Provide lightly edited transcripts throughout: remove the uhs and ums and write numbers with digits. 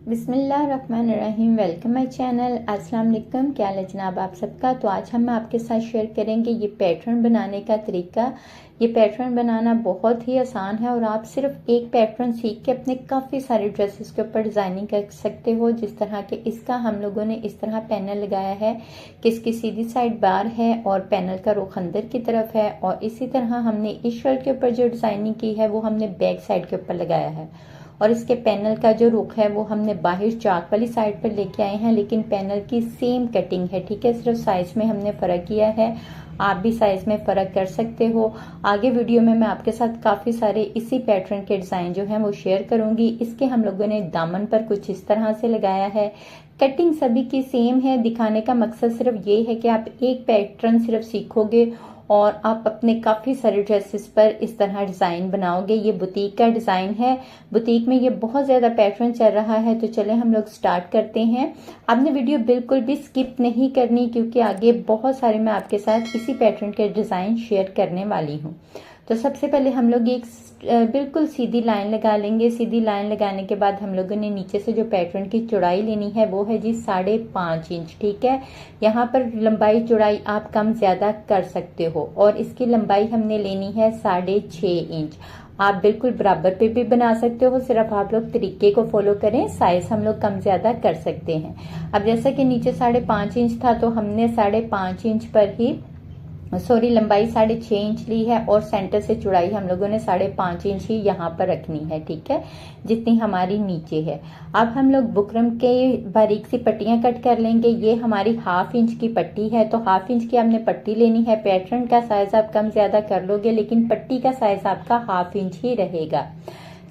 बिस्मिल्लाहिर्रहमानिर्रहीम। Welcome my channel. अस्सलाम वालेकुम। क्या हाल है जनाब आप सबका। तो आज हम आपके साथ शेयर करेंगे ये पैटर्न बनाने का तरीका। ये पैटर्न बनाना बहुत ही आसान है और आप सिर्फ एक पैटर्न सीख के अपने काफ़ी सारे ड्रेसेस के ऊपर डिज़ाइनिंग कर सकते हो। जिस तरह के इसका हम लोगों ने इस तरह पैनल लगाया है कि इसकी सीधी साइड बार है और पैनल का रुख अंदर की तरफ है, और इसी तरह हमने इस शर्ट के ऊपर जो डिज़ाइनिंग की है वो हमने बैक साइड के ऊपर लगाया है, और इसके पैनल का जो रुख है वो हमने बाहर चाक वाली साइड पर लेके आए हैं, लेकिन पैनल की सेम कटिंग है। ठीक है, सिर्फ साइज में हमने फ़र्क किया है। आप भी साइज में फ़र्क कर सकते हो। आगे वीडियो में मैं आपके साथ काफ़ी सारे इसी पैटर्न के डिज़ाइन जो हैं वो शेयर करूंगी। इसके हम लोगों ने दामन पर कुछ इस तरह से लगाया है। कटिंग सभी की सेम है। दिखाने का मकसद सिर्फ ये है कि आप एक पैटर्न सिर्फ सीखोगे और आप अपने काफ़ी सारे ड्रेसेस पर इस तरह डिज़ाइन बनाओगे। ये बुटीक का डिज़ाइन है। बुटीक में ये बहुत ज़्यादा पैटर्न चल रहा है। तो चलें हम लोग स्टार्ट करते हैं। आपने वीडियो बिल्कुल भी स्किप नहीं करनी, क्योंकि आगे बहुत सारे मैं आपके साथ इसी पैटर्न के डिज़ाइन शेयर करने वाली हूँ। तो सबसे पहले हम लोग एक बिल्कुल सीधी लाइन लगा लेंगे। सीधी लाइन लगाने के बाद हम लोगों ने नीचे से जो पैटर्न की चौड़ाई लेनी है वो है जी 5.5 इंच। ठीक है, यहाँ पर लंबाई चौड़ाई आप कम ज्यादा कर सकते हो, और इसकी लंबाई हमने लेनी है 6.5 इंच। आप बिल्कुल बराबर पे भी बना सकते हो, सिर्फ आप लोग तरीके को फॉलो करें। साइज हम लोग कम ज्यादा कर सकते हैं। अब जैसा कि नीचे 5.5 इंच था तो हमने 5.5 इंच पर ही लंबाई 6.5 इंच ली है, और सेंटर से चौड़ाई हम लोगों ने 5.5 इंच ही यहाँ पर रखनी है। ठीक है, जितनी हमारी नीचे है। अब हम लोग बुकरम के बारीक सी पट्टियां कट कर लेंगे। ये हमारी 1/2 इंच की पट्टी है, तो 1/2 इंच की आपने पट्टी लेनी है। पैटर्न का साइज आप कम ज्यादा कर लोगे, लेकिन पट्टी का साइज आपका 1/2 इंच ही रहेगा।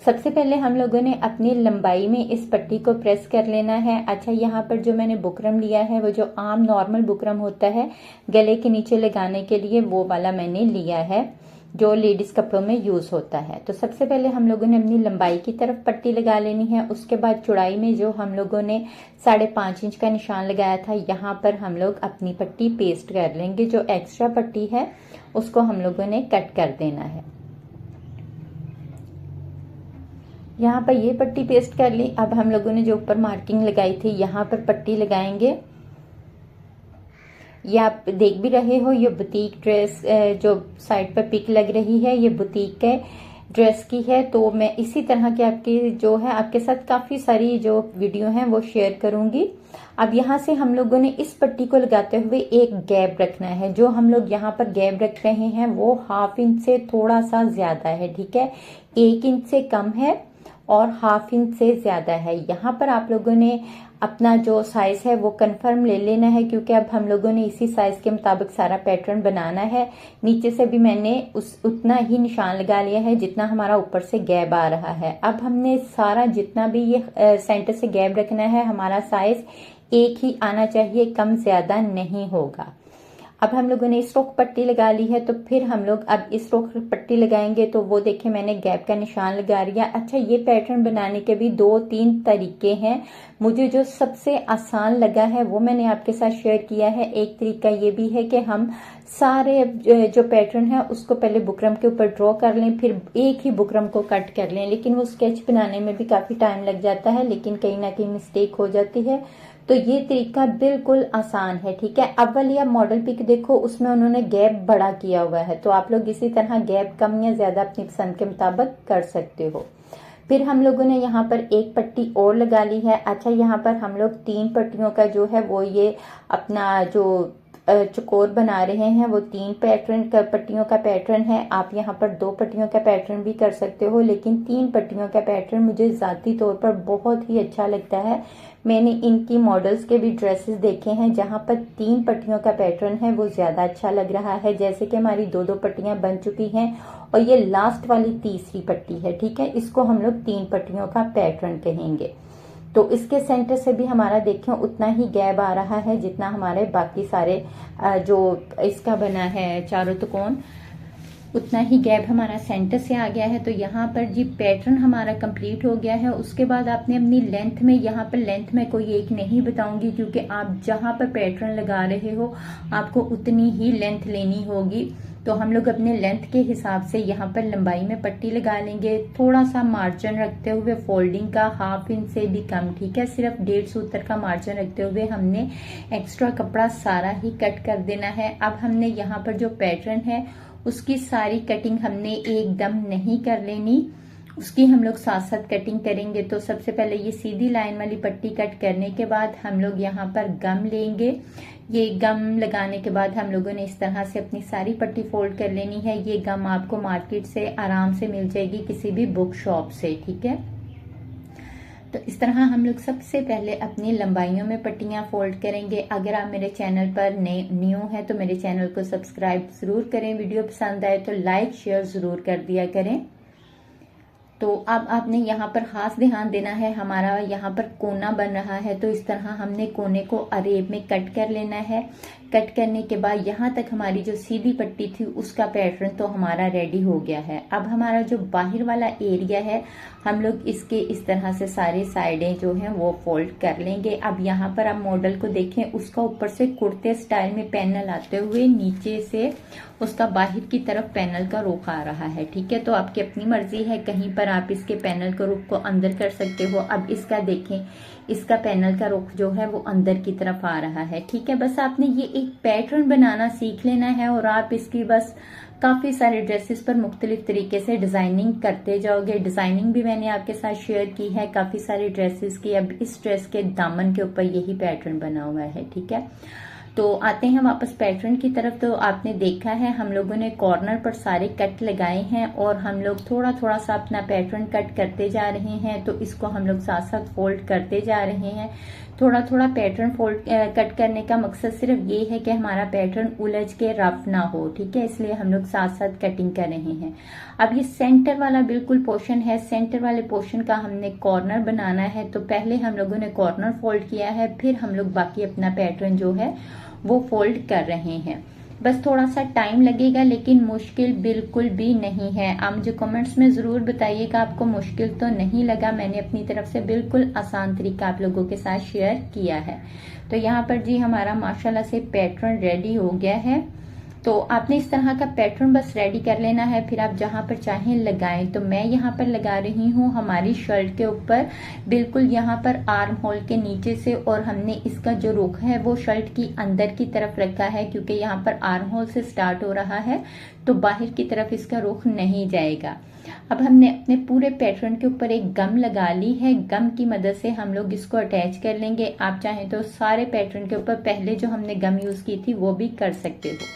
सबसे पहले हम लोगों ने अपनी लंबाई में इस पट्टी को प्रेस कर लेना है। अच्छा, यहाँ पर जो मैंने बुकरम लिया है वो जो आम नॉर्मल बुकरम होता है गले के नीचे लगाने के लिए, वो वाला मैंने लिया है जो लेडीज कपड़ों में यूज होता है। तो सबसे पहले हम लोगों ने अपनी लंबाई की तरफ पट्टी लगा लेनी है। उसके बाद चौड़ाई में जो हम लोगों ने 5.5 इंच का निशान लगाया था, यहाँ पर हम लोग अपनी पट्टी पेस्ट कर लेंगे। जो एक्स्ट्रा पट्टी है उसको हम लोगों ने कट कर देना है। यहाँ पर ये पट्टी पेस्ट कर ली। अब हम लोगों ने जो ऊपर मार्किंग लगाई थी यहाँ पर पट्टी लगाएंगे। ये आप देख भी रहे हो, ये बुटीक ड्रेस जो साइड पर पिक लग रही है ये बुटीक के ड्रेस की है। तो मैं इसी तरह के आपकी जो है आपके साथ काफी सारी जो वीडियो हैं वो शेयर करूंगी। अब यहाँ से हम लोगों ने इस पट्टी को लगाते हुए एक गैप रखना है। जो हम लोग यहाँ पर गैप रख रहे हैं वो 1/2 इंच से थोड़ा सा ज्यादा है। ठीक है, 1 इंच से कम है और 1/2 इंच से ज्यादा है। यहाँ पर आप लोगों ने अपना जो साइज है वो कंफर्म ले लेना है, क्योंकि अब हम लोगों ने इसी साइज के मुताबिक सारा पैटर्न बनाना है। नीचे से भी मैंने उतना ही निशान लगा लिया है जितना हमारा ऊपर से गैप आ रहा है। अब हमने सारा जितना भी ये सेंटर से गैप रखना है, हमारा साइज एक ही आना चाहिए, कम ज्यादा नहीं होगा। अब हम लोगों ने इस रोक पट्टी लगा ली है, तो फिर हम लोग अब इस रोक पट्टी लगाएंगे। तो वो देखें मैंने गैप का निशान लगा लिया। अच्छा, ये पैटर्न बनाने के भी 2-3 तरीके हैं। मुझे जो सबसे आसान लगा है वो मैंने आपके साथ शेयर किया है। एक तरीका ये भी है कि हम सारे जो पैटर्न है उसको पहले बुकरम के ऊपर ड्रॉ कर लें, फिर एक ही बुकरम को कट कर लें। लेकिन वो स्केच बनाने में भी काफी टाइम लग जाता है, लेकिन कहीं ना कहीं मिस्टेक हो जाती है। तो ये तरीका बिल्कुल आसान है। ठीक है, अब वाली आप मॉडल पिक देखो, उसमें उन्होंने गैप बड़ा किया हुआ है। तो आप लोग इसी तरह गैप कम या ज्यादा अपनी पसंद के मुताबिक कर सकते हो। फिर हम लोगों ने यहाँ पर एक पट्टी और लगा ली है। अच्छा, यहाँ पर हम लोग 3 पट्टियों का जो है वो ये अपना जो चकोर बना रहे हैं वो 3 पैटर्न का पट्टियों का पैटर्न है। आप यहाँ पर 2 पट्टियों का पैटर्न भी कर सकते हो, लेकिन 3 पट्टियों का पैटर्न मुझे जाती तौर पर बहुत ही अच्छा लगता है। मैंने इनकी मॉडल्स के भी ड्रेसेस देखे हैं जहाँ पर 3 पट्टियों का पैटर्न है वो ज्यादा अच्छा लग रहा है। जैसे कि हमारी 2-2 पट्टियां बन चुकी हैं और ये लास्ट वाली तीसरी पट्टी है। ठीक है, इसको हम लोग 3 पट्टियों का पैटर्न कहेंगे। तो इसके सेंटर से भी हमारा देखें उतना ही गैप आ रहा है जितना हमारे बाकी सारे जो इसका बना है चारों त्रिकोण उतना ही गैप हमारा सेंटर से आ गया है। तो यहाँ पर जी पैटर्न हमारा कंप्लीट हो गया है। उसके बाद आपने अपनी लेंथ में, यहाँ पर लेंथ में कोई एक नहीं बताऊंगी क्योंकि आप जहाँ पर पैटर्न लगा रहे हो आपको उतनी ही लेंथ लेनी होगी। तो हम लोग अपने लेंथ के हिसाब से यहाँ पर लंबाई में पट्टी लगा लेंगे, थोड़ा सा मार्जिन रखते हुए फोल्डिंग का 1/2 इंच से भी कम, ठीक है। सिर्फ 1.5 सूत्र का मार्जिन रखते हुए हमने एक्स्ट्रा कपड़ा सारा ही कट कर देना है। अब हमने यहाँ पर जो पैटर्न है उसकी सारी कटिंग हमने एकदम नहीं कर लेनी, उसकी हम लोग साथ साथ कटिंग करेंगे। तो सबसे पहले ये सीधी लाइन वाली पट्टी कट करने के बाद हम लोग यहाँ पर गम लेंगे। ये गम लगाने के बाद हम लोगों ने इस तरह से अपनी सारी पट्टी फोल्ड कर लेनी है। ये गम आपको मार्केट से आराम से मिल जाएगी, किसी भी बुक शॉप से, ठीक है। तो इस तरह हम लोग सबसे पहले अपनी लंबाइयों में पट्टियां फोल्ड करेंगे। अगर आप मेरे चैनल पर न्यू हैं तो मेरे चैनल को सब्सक्राइब जरूर करें, वीडियो पसंद आए तो लाइक शेयर जरूर कर दिया करें। तो अब आपने यहाँ पर खास ध्यान देना है, हमारा यहाँ पर कोना बन रहा है तो इस तरह हमने कोने को अरेब में कट कर लेना है। कट करने के बाद यहाँ तक हमारी जो सीधी पट्टी थी उसका पैटर्न तो हमारा रेडी हो गया है। अब हमारा जो बाहर वाला एरिया है हम लोग इसके इस तरह से सारे साइडें जो हैं वो फोल्ड कर लेंगे। अब यहाँ पर आप मॉडल को देखें, उसका ऊपर से कुर्ते स्टाइल में पैनल आते हुए नीचे से उसका बाहर की तरफ पैनल का रुख आ रहा है, ठीक है। तो आपकी अपनी मर्जी है, कहीं पर आप इसके पैनल का रुख को अंदर कर सकते हो। अब इसका देखें, इसका पैनल का रुख जो है वो अंदर की तरफ आ रहा है, ठीक है। बस आपने ये एक पैटर्न बनाना सीख लेना है और आप इसकी बस काफी सारे ड्रेसेस पर मुख्तलिफ तरीके से डिजाइनिंग करते जाओगे। डिजाइनिंग भी मैंने आपके साथ शेयर की है काफी सारे ड्रेसेस की। अब इस ड्रेस के दामन के ऊपर यही पैटर्न बना हुआ है, ठीक है। तो आते हैं वापस पैटर्न की तरफ। तो आपने देखा है हम लोगों ने कॉर्नर पर सारे कट लगाए हैं और हम लोग थोड़ा थोड़ा सा अपना पैटर्न कट करते जा रहे हैं। तो इसको हम लोग साथ साथ फोल्ड करते जा रहे हैं। थोड़ा थोड़ा पैटर्न फोल्ड कट करने का मकसद सिर्फ ये है कि हमारा पैटर्न उलझ के रफ ना हो, ठीक है, इसलिए हम लोग साथ साथ कटिंग कर रहे हैं। अब ये सेंटर वाला बिल्कुल पोर्शन है, सेंटर वाले पोर्शन का हमने कॉर्नर बनाना है। तो पहले हम लोगों ने कॉर्नर फोल्ड किया है, फिर हम लोग बाकी अपना पैटर्न जो है वो फोल्ड कर रहे हैं। बस थोड़ा सा टाइम लगेगा लेकिन मुश्किल बिल्कुल भी नहीं है। आप मुझे कमेंट्स में जरूर बताइएगा आपको मुश्किल तो नहीं लगा। मैंने अपनी तरफ से बिल्कुल आसान तरीका आप लोगों के साथ शेयर किया है। तो यहाँ पर जी हमारा माशाल्लाह से पैटर्न रेडी हो गया है। तो आपने इस तरह का पैटर्न बस रेडी कर लेना है, फिर आप जहां पर चाहें लगाएं। तो मैं यहाँ पर लगा रही हूँ हमारी शर्ट के ऊपर, बिल्कुल यहाँ पर आर्म होल के नीचे से, और हमने इसका जो रुख है वो शर्ट की अंदर की तरफ रखा है क्योंकि यहाँ पर आर्म होल से स्टार्ट हो रहा है तो बाहर की तरफ इसका रुख नहीं जाएगा। अब हमने अपने पूरे पैटर्न के ऊपर एक गम लगा ली है, गम की मदद से हम लोग इसको अटैच कर लेंगे। आप चाहें तो सारे पैटर्न के ऊपर पहले जो हमने गम यूज की थी वो भी कर सकते हो।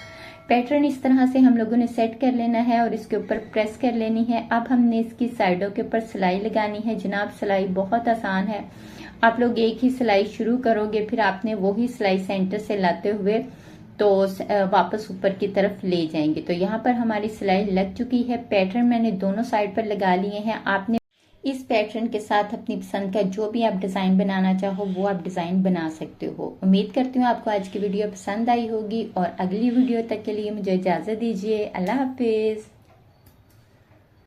पैटर्न इस तरह से हम लोगों ने सेट कर लेना है और इसके ऊपर प्रेस कर लेनी है। अब हमने इसकी साइडों के ऊपर सिलाई लगानी है। जनाब सिलाई बहुत आसान है, आप लोग एक ही सिलाई शुरू करोगे, फिर आपने वही सिलाई सेंटर से लाते हुए तो वापस ऊपर की तरफ ले जाएंगे। तो यहाँ पर हमारी सिलाई लग चुकी है। पैटर्न मैंने दोनों साइड पर लगा लिए हैं। आपने इस पैटर्न के साथ अपनी पसंद का जो भी आप डिजाइन बनाना चाहो वो आप डिजाइन बना सकते हो। उम्मीद करती हूँ आपको आज की वीडियो पसंद आई होगी और अगली वीडियो तक के लिए मुझे इजाजत दीजिए। अल्लाह हाफिज।